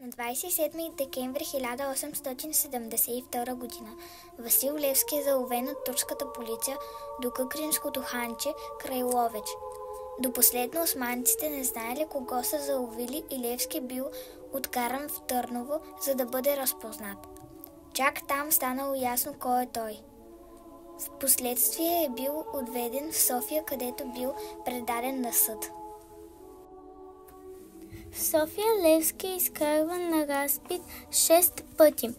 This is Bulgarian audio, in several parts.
На 27 декември 1872 г. Васил Левски е заловен от турската полиция до Къкринското ханче край Ловеч. До последно османците не знаели кого са заловили и Левски бил откаран в Търново, за да бъде разпознат. Чак там станало ясно кой е той. Впоследствие е бил отведен в София, където бил предаден на съд. В София Левски е изкарван на разпит 6 пъти.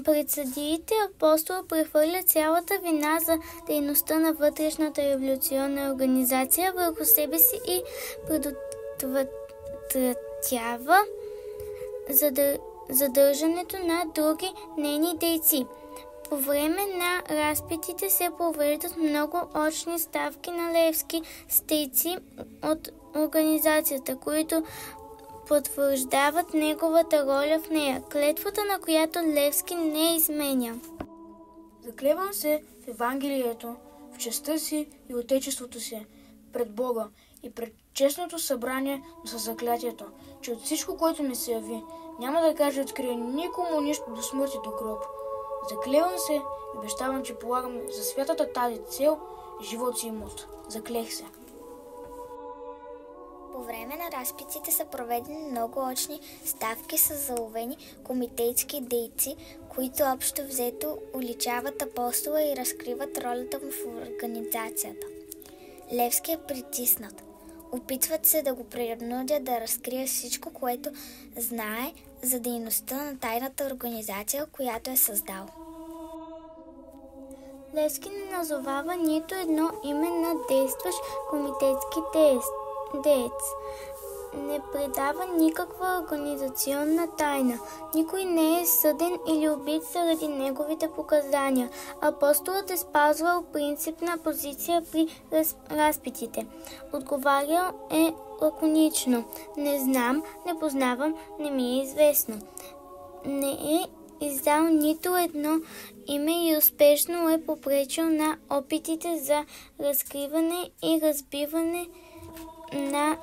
Пред съдиите Апостол прехвърля цялата вина за дейността на вътрешната революционна организация върху себе си и предотвратява задържането на други нейни дейци. По време на разпитите се провеждат много очни ставки на Левски с дейци от организацията, които потвърждават неговата роля в нея, клетвата на която Левски не изменя. Заклевам се в Евангелието, в честта си и отечеството си, пред Бога и пред честното събрание със заклятието, че от всичко, което ми се яви, няма да кажа и открия никому нищо до смърт и до гроб. Заклевам се и обещавам, че полагам за святата тази цел живот си имот. Заклех се. По време на разпитите са проведени много очни ставки с заловени комитетски дейци, които общо взето уличават Апостола и разкриват ролята му в организацията. Левски е притиснат. Опитват се да го принудят да разкрие всичко, което знае за дейността на тайната организация, която е създал. Левски не назовава нито едно име на действащ комитетски деец. Не предава никаква организационна тайна. Никой не е съден или убит заради неговите показания. Апостолът е спазвал принципна позиция при разпитите. Отговарял е лаконично. Не знам, не познавам, не ми е известно. Не е издал нито едно име и успешно е попречил на опитите за разкриване и разбиване на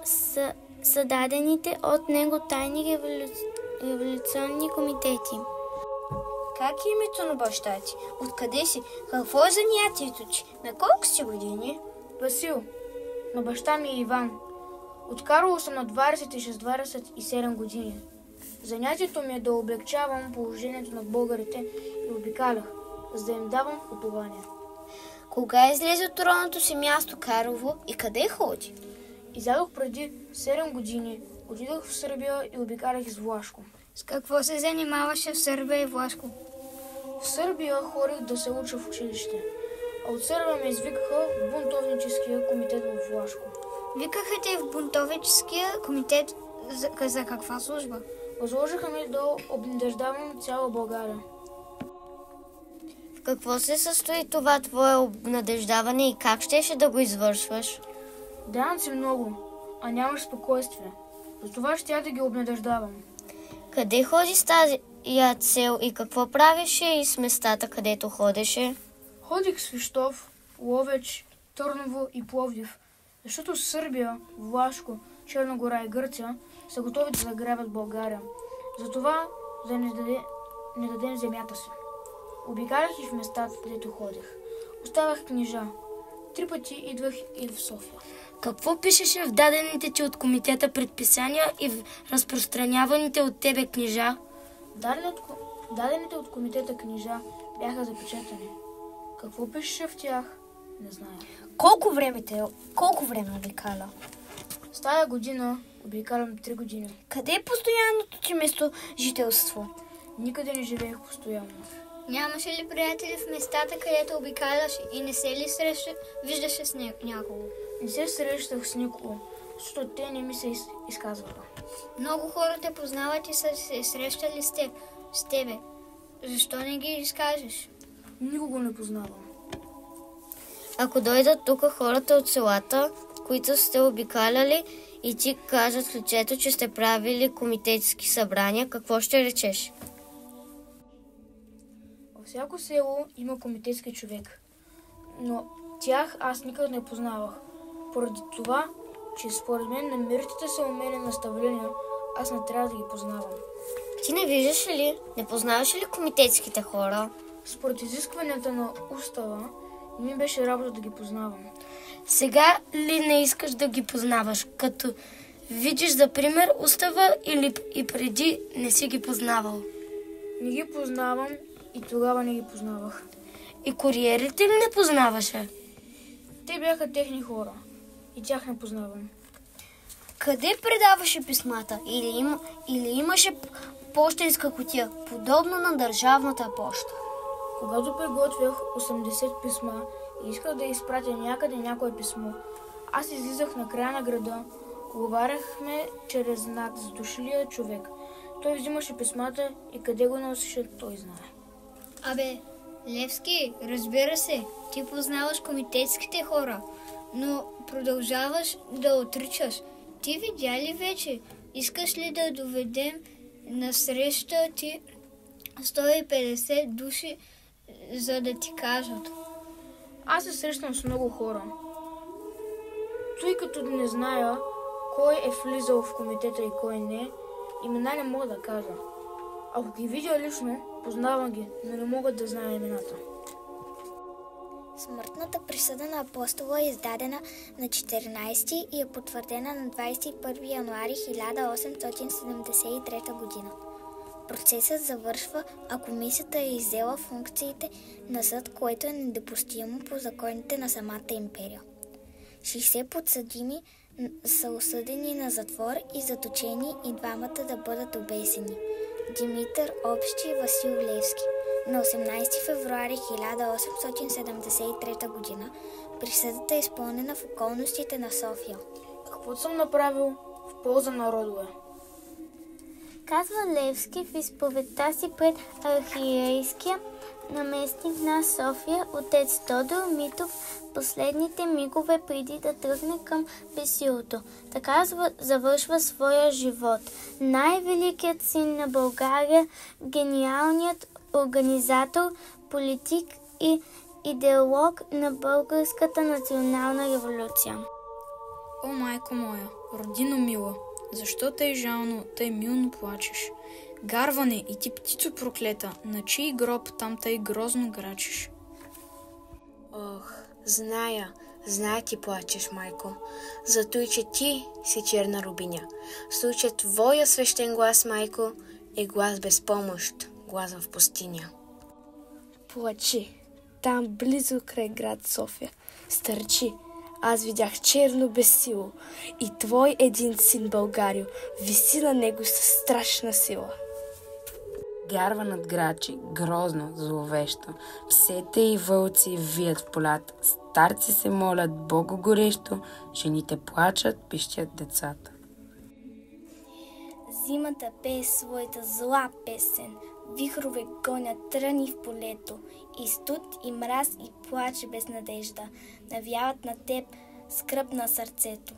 създадените от него тайни революционни комитети. Как е името на баща ти? Откъде си? Какво е занятието ти? На колко си години? Васил. На баща ми е Иван. Откарал съм на 26-27 години. Занятието ми е да облегчавам положението на българите и обикалях, за да им давам упование. Кога излезе от родното си място Карлово и къде ходи? Излязох преди 7 години. Отидох в Сърбия и обикалях из Влашко. С какво се занимаваше в Сърбия и Влашко? В Сърбия ходих да се уча в училище, а от Сърбия ме извикаха в бунтовническия комитет в Влашко. Викаха те в бунтовническия комитет за каква служба? Възложиха ми да обнадеждавам цяла България. В какво се състои това твое обнадеждаване и как щеше да го извършваш? Давам си много, а нямаш спокойствие. Затова ще да ги обнадеждавам. Къде ходи с тази цел и какво правеше и с местата, където ходеше? Ходих в Свищов, Ловеч, Търново и Пловдив, защото Сърбия, Влашко, Черна гора и Гърция са готови да заграбят България. Затова да не дадем земята си. Обикалях и в местата, където ходих. Оставях книжа. 3 пъти идвах и в София. Какво пишеше в дадените ти от комитета предписания и в разпространяваните от тебе книжа? Дадените от комитета книжа бяха запечатани. Какво пишеше в тях, не зная. Колко време обикаля? С тая година обикалям 3 години. Къде е постоянното ти место жителство? Никъде не живеех постоянно. Нямаше ли приятели в местата, където обикаляш и не се ли виждаше с някого? Не се срещах с никого, защото те не ми се изказваха. Много хора те познават и са се срещали с тебе. Защо не ги изкажеш? Никого не познавам. Ако дойдат тук хората от селата, които сте обикаляли и ти кажат в лицето, че сте правили комитетски събрания, какво ще речеш? Във всяко село има комитетски човек, но тях аз никъде не познавах. Поради това, че според мен намиращите се у мене наставления, аз не трябва да ги познавам. Ти не виждаш ли? Не познаваш ли комитетските хора? Според изискванията на устава, не ми беше работа да ги познавам. Сега ли не искаш да ги познаваш, като видиш за пример устава или и преди не си ги познавал? Не ги познавам и тогава не ги познавах. И куриерите ли не познаваше? Те бяха техни хора и тях не познавам. Къде предаваше писмата? Или имаше пощенска кутия, подобно на държавната поща? Когато приготвях 80 писма и исках да изпратя някъде някое писмо, аз излизах на края на града, говорихме чрез знак за дошлия човек. Той взимаше писмата и къде го носеше, той знае. Абе, Левски, разбира се, ти познаваш комитетските хора, но продължаваш да отричаш. Ти видя ли вече? Искаш ли да доведем на среща ти 150 души, за да ти кажат? Аз се срещам с много хора. Той като не зная кой е влизал в комитета и кой не, имена не мога да кажа. Ако ги видя лично, познавам ги, но не мога да зная имената. Смъртната присъда на Апостола е издадена на 14 и е потвърдена на 21 януари 1873 година. Процесът завършва, а комисията е иззела функциите на съд, което е недопустимо по законите на самата империя. 60 подсъдими са осъдени на затвор и заточени и двамата да бъдат обесени – Димитър Общи и Васил Левски. На 18 февруари 1873 година присъдата е изпълнена в околностите на София. Каквото съм направил в полза на родове. Казва Левски в изповедта си пред архиерейския наместник на София, отец Тодор Митов, последните мигове преди да тръгне към бесилото. Така завършва своя живот. Най-великият син на България, гениалният организатор, политик и идеолог на българската национална революция. О, майко моя, родино мила, защо тъй жално, тъй милно плачеш? Гарване и ти птицо проклета, на чий гроб там тъй грозно грачеш? Ох, зная ти плачеш, майко, зато и че ти си черна рубиня. В случай твоя свещен глас, майко, е глас без помощ, глас в пустиня. Плачи, там близо край град София, стърчи. Аз видях черно бесило и твой един син Българио виси на него със страшна сила. Гарва над грачи, грозно, зловещо. Псете и вълци вият в полята. Старци се молят Богу горещо, жените плачат, пищят децата. Зимата пее своята зла песен, вихрове гонят тръни в полето, и студ, и мраз, и плач без надежда навяват на теб скръб на сърцето.